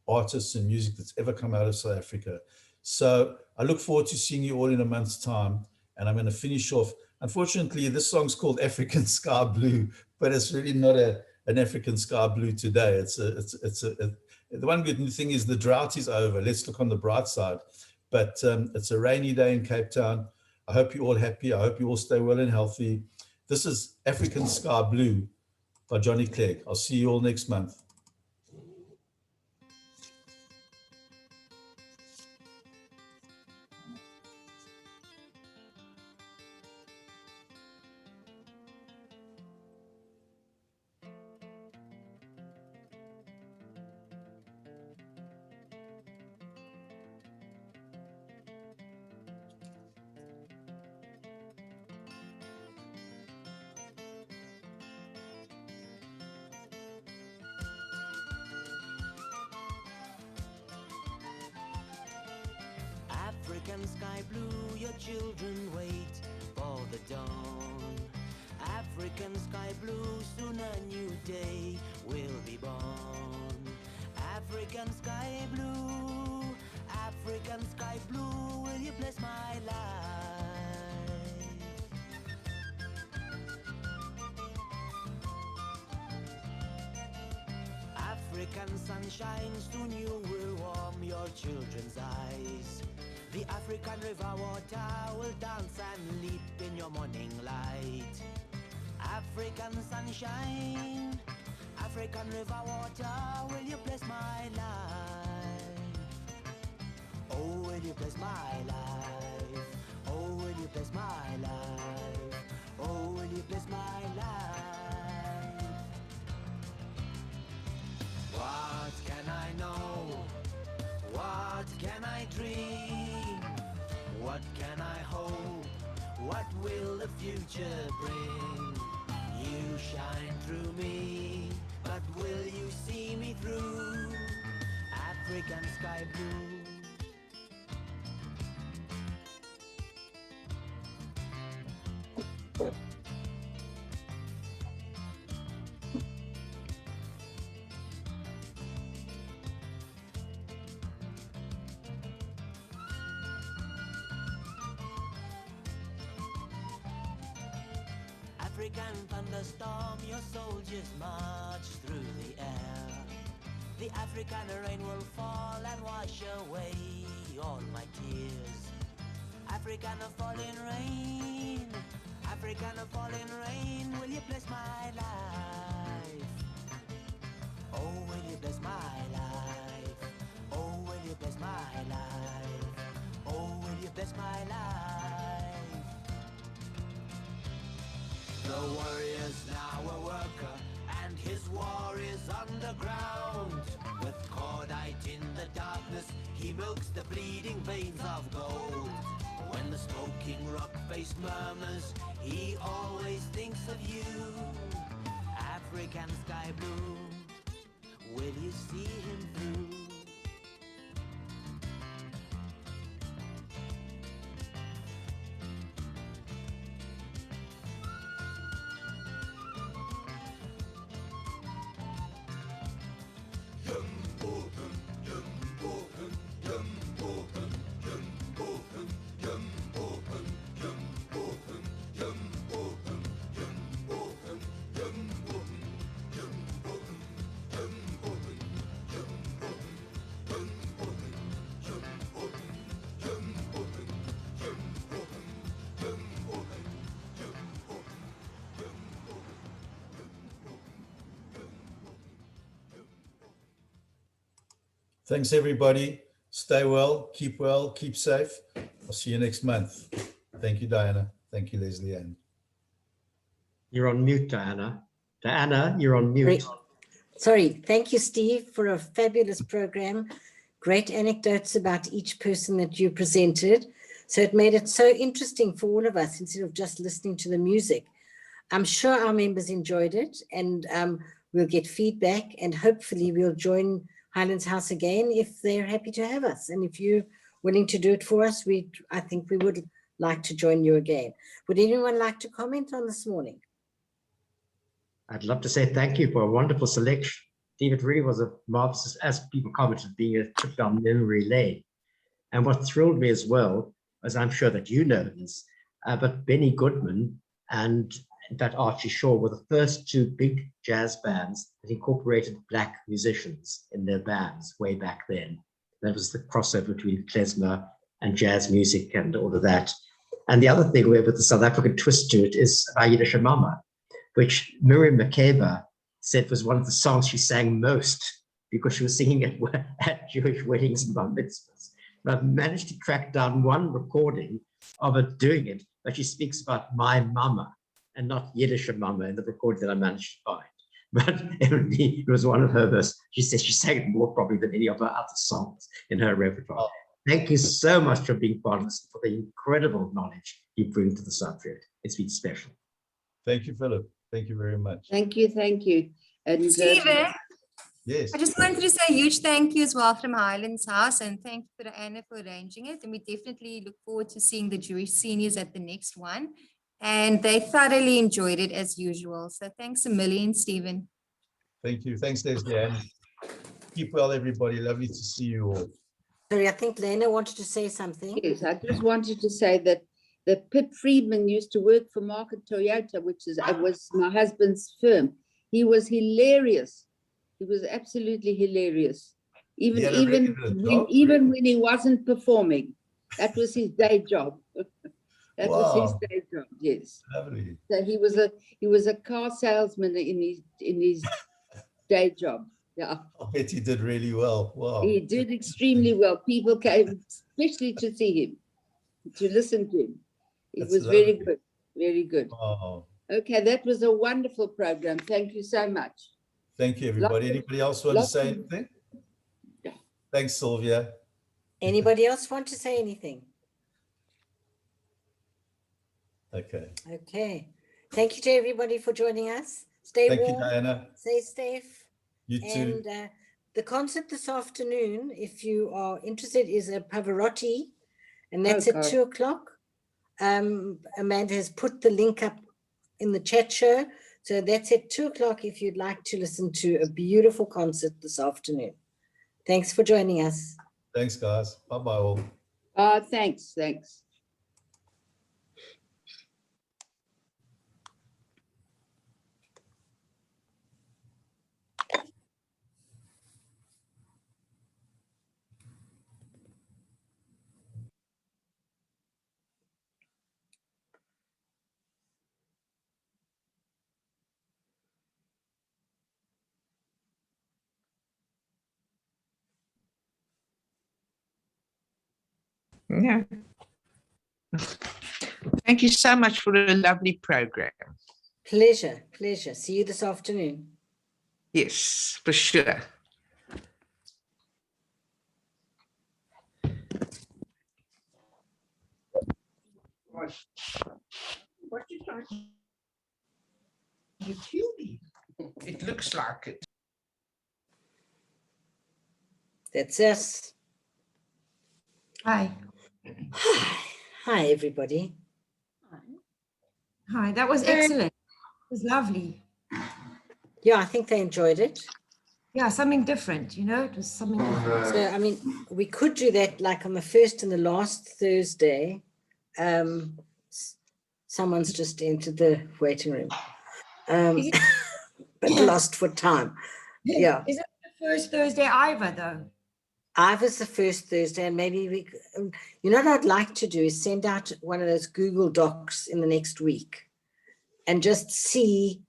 Speaker 1: artists and music that's ever come out of South Africa. So I look forward to seeing you all in a month's time. And I'm going to finish off. Unfortunately, this song's called African Sky Blue, but it's really not an African sky blue today. The one good thing is the drought is over. Let's look on the bright side. But it's a rainy day in Cape Town. I hope you're all happy. I hope you all stay well and healthy. This is African Sky Blue by Johnny Clegg. I'll see you all next month.
Speaker 4: African sky blue, your children wait for the dawn. African sky blue, soon a new day will be born. African sky blue, African sky blue, will you bless my life? African sunshine, soon you will warm your children's eyes. The African river water will dance and leap in your morning light. African sunshine, African river water, will you bless my life? Oh, will you bless my life? Oh, will you bless my life? Oh, will you bless my life? What can I know? What can I dream? What can I hope? What will the future bring? You shine through me, but will you see me through? African sky blue. African thunderstorm, your soldiers march through the air. The African rain will fall and wash away all my tears. African falling rain, African falling rain, will you bless my life? Oh, will you bless my life? Oh, will you bless my life? Oh, will you bless my life? The warrior's now a worker, and his war is underground. With cordite in the darkness, he milks the bleeding veins of gold. When the smoking rock face murmurs, he always thinks of you. African sky blue, will you see him through?
Speaker 1: Thanks, everybody. Stay well, keep safe. I'll see you next month. Thank you, Diana. Thank you, Leslie Ann.
Speaker 11: You're on mute, Diana. Diana, you're on mute.
Speaker 12: Sorry. Thank you, Steve, for a fabulous program. Great anecdotes about each person that you presented. So it made it so interesting for all of us instead of just listening to the music. I'm sure our members enjoyed it, and we'll get feedback, and hopefully we'll join Highlands House again if they're happy to have us. And if you're willing to do it for us, I think we would like to join you again. Would anyone like to comment on this morning?
Speaker 11: I'd love to say thank you for a wonderful selection. Steve, it really was a marvelous, as people commented, being a trip down memory lane. And what thrilled me as well, as I'm sure that you know this, but Benny Goodman and in fact Archie Shaw were the first two big jazz bands that incorporated Black musicians in their bands way back then. That was the crossover between klezmer and jazz music and all of that. And the other thing with the South African twist to it is Aida Shamama, which Miriam Makeba said was one of the songs she sang most because she was singing at Jewish weddings and bar mitzvahs. But I've managed to track down one recording of her doing it, but she speaks about my mama and not Yiddish mama in the recording that I managed to find. But it was one of her verses. She says she sang it more probably than any of her other songs in her repertoire. Thank you so much for being part of this, for the incredible knowledge you bring to the subject. It's been special.
Speaker 1: Thank you, Philip. Thank you very much.
Speaker 13: Thank you, thank you. And
Speaker 14: Steven,
Speaker 1: yes,
Speaker 14: I just wanted to say a huge thank you as well from Highlands House, and thank you for Anna for arranging it. And we definitely look forward to seeing the Jewish seniors at the next one. And they thoroughly enjoyed it as usual. So thanks a million, Steven.
Speaker 1: thank you. Thanks, Leslie Ann. Keep well, everybody. Lovely to see you all.
Speaker 12: Sorry, I think Lena wanted to say something.
Speaker 13: yes, I just wanted to say that Pip Friedman used to work for Market Toyota, which was my husband's firm. He was hilarious. He was absolutely hilarious. Even when he wasn't performing, that was his day job. That was his day job. Yes.
Speaker 1: Lovely.
Speaker 13: So he was a car salesman in his day job. Yeah.
Speaker 1: I bet he did really well. Wow.
Speaker 13: He did extremely well. People came especially to see him, to listen to him. It was very good. Very good.
Speaker 1: Wow.
Speaker 13: Okay, that was a wonderful program. Thank you so much.
Speaker 1: Thank you, everybody. Anybody else want to say anything?
Speaker 13: Yeah.
Speaker 1: Thanks, Sylvia.
Speaker 12: Anybody else want to say anything?
Speaker 1: Okay.
Speaker 12: Okay. Thank you to everybody for joining us. Stay warm.
Speaker 1: Thank you, Diana.
Speaker 12: Stay safe.
Speaker 1: You too.
Speaker 12: And the concert this afternoon, if you are interested, is a Pavarotti, and that's at 2 o'clock. Amanda has put the link up in the chat show. So that's at 2 o'clock if you'd like to listen to a beautiful concert this afternoon. Thanks for joining us.
Speaker 1: Thanks, guys. Bye-bye all.
Speaker 13: Thanks.
Speaker 15: Yeah. Thank you so much for a lovely program.
Speaker 12: Pleasure. See you this afternoon.
Speaker 15: Yes, for sure. What you trying to you kill me? It looks like it.
Speaker 12: That's us.
Speaker 14: Hi.
Speaker 12: Hi, everybody.
Speaker 14: Hi, that was excellent. It was lovely.
Speaker 12: Yeah, I think they enjoyed it.
Speaker 14: Yeah, something different, it was something different.
Speaker 12: So, I mean, we could do that like on the first and the last Thursday. Someone's just entered the waiting room, but lost for time. Yeah.
Speaker 14: Is it the first Thursday either, though?
Speaker 12: Iva's the first Thursday, and maybe what I'd like to do is send out one of those Google Docs in the next week and just see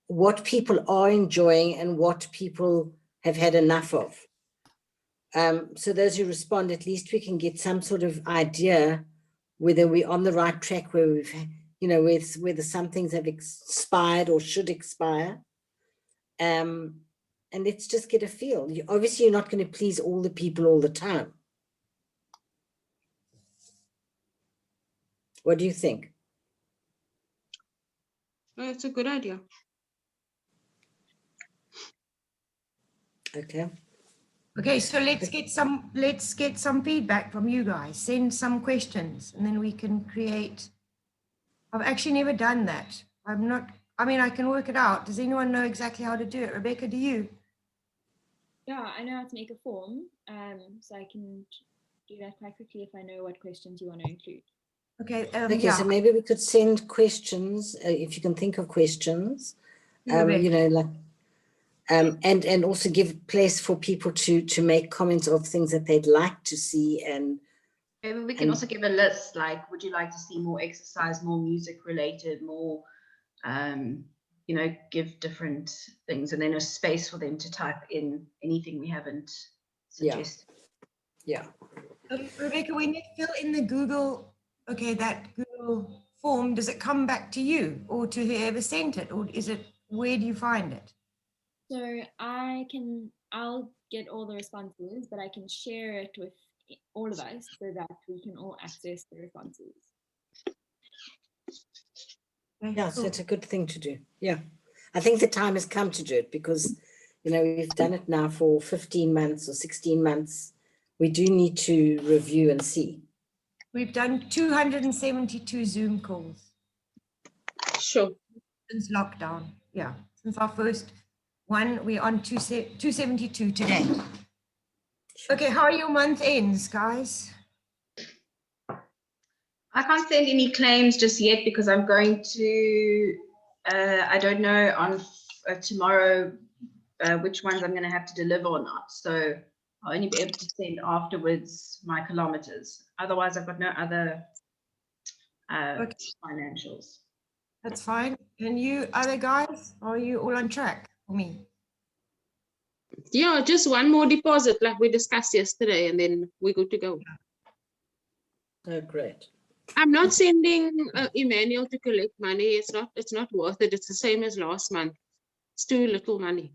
Speaker 12: what people are enjoying and what people have had enough of. So those who respond, at least we can get some sort of idea whether we're on the right track, where we've, you know, whether some things have expired or should expire. And let's just get a feel. Obviously, you're not going to please all the people all the time. What do you think?
Speaker 16: It's a good idea.
Speaker 12: Okay.
Speaker 17: Okay, so let's get some feedback from you guys. Send some questions, and then we can create. I've actually never done that. I mean, I can work it out. Does anyone know exactly how to do it? Rebecca, do you?
Speaker 18: Yeah, I know how to make a form, so I can do that quite quickly if I know what questions you want to include.
Speaker 17: Okay.
Speaker 12: Okay,
Speaker 17: yeah.
Speaker 12: so maybe we could send questions, if you can think of questions, you know, like, and also give place for people to make comments of things that they'd like to see. And
Speaker 19: maybe we can also give a list, like, would you like to see more exercise, more music related, more, you know, give different things, and then a space for them to type in anything we haven't suggested.
Speaker 12: Yeah.
Speaker 17: Rebecca, when you fill in the Google, okay, that Google form, does it come back to you or to whoever sent it, or is it, where do you find it?
Speaker 18: So I'll get all the responses, but I can share it with all of us so that we can all access the responses.
Speaker 12: Yeah, so it's a good thing to do. Yeah. I think the time has come to do it because, you know, we've done it now for 15 months or 16 months. We do need to review and see.
Speaker 17: We've done 272 Zoom calls.
Speaker 16: Sure.
Speaker 17: Since lockdown. Yeah. Since our first one, we're on 272 today. Okay, how are your month ends, guys?
Speaker 19: I can't send any claims just yet because I'm going to, I don't know on tomorrow which ones I'm going to have to deliver or not. So I'll only be able to send afterwards my kilometers. Otherwise, I've got no other financials.
Speaker 17: That's fine. And you other guys, are you all on track for me?
Speaker 16: Yeah, just one more deposit like we discussed yesterday, and then we're good to go.
Speaker 12: Oh, great.
Speaker 16: I'm not sending Emmanuel to collect money. It's not worth it. It's the same as last month. It's too little money.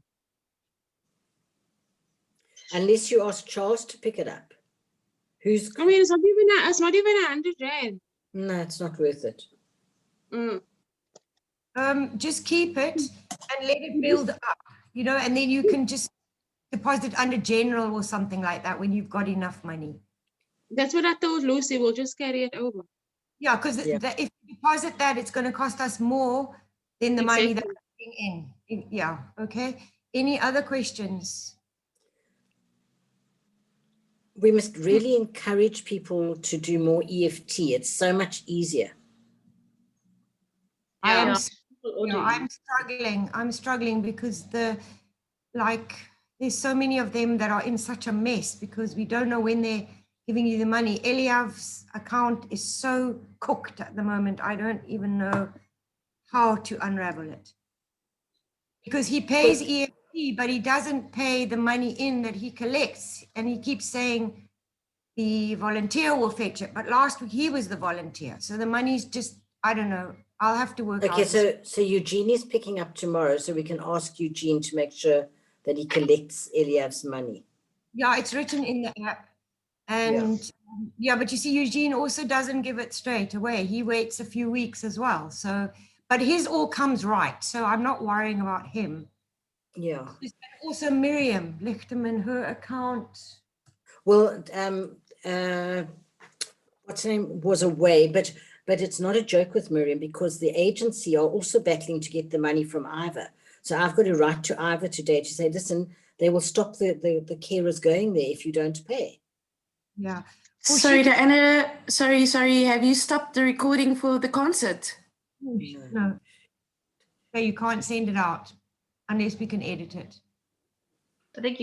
Speaker 12: Unless you ask Charles to pick it up.
Speaker 16: I mean, it's not even 100 rand.
Speaker 12: No, it's not worth it.
Speaker 17: Just keep it and let it build up, you know, and then you can just deposit under general or something like that when you've got enough money.
Speaker 16: That's what I told Lucy. We'll just carry it over.
Speaker 17: Yeah, because if you deposit that, it's going to cost us more than the money that's coming in. Yeah, okay. Any other questions?
Speaker 12: We must really encourage people to do more EFT. It's so much easier.
Speaker 17: I'm struggling because there's so many of them that are in such a mess because we don't know when they're giving you the money. Eliav's account is so cooked at the moment. I don't even know how to unravel it because he pays EFT, but he doesn't pay the money in that he collects. And he keeps saying the volunteer will fetch it. But last week he was the volunteer. So the money's just, I don't know. I'll have to work out.
Speaker 12: Okay, so Eugene is picking up tomorrow, so we can ask Eugene to make sure that he collects Eliav's money.
Speaker 17: Yeah, it's written in the app. And yeah, but you see, Eugene also doesn't give it straight away. He waits a few weeks as well. So, but his all comes right. So I'm not worrying about him.
Speaker 12: Yeah.
Speaker 17: Also Miriam Lichterman, her account.
Speaker 12: Well, what's her name was away, but it's not a joke with Miriam because the agency are also battling to get the money from Ivor. So I've got to write to Ivor today to say, listen, they will stop the carers going there if you don't pay.
Speaker 17: Yeah.
Speaker 20: Well, sorry, Diana. Sorry. Have you stopped the recording for the concert?
Speaker 17: No. So you can't send it out unless we can edit it.
Speaker 19: I think you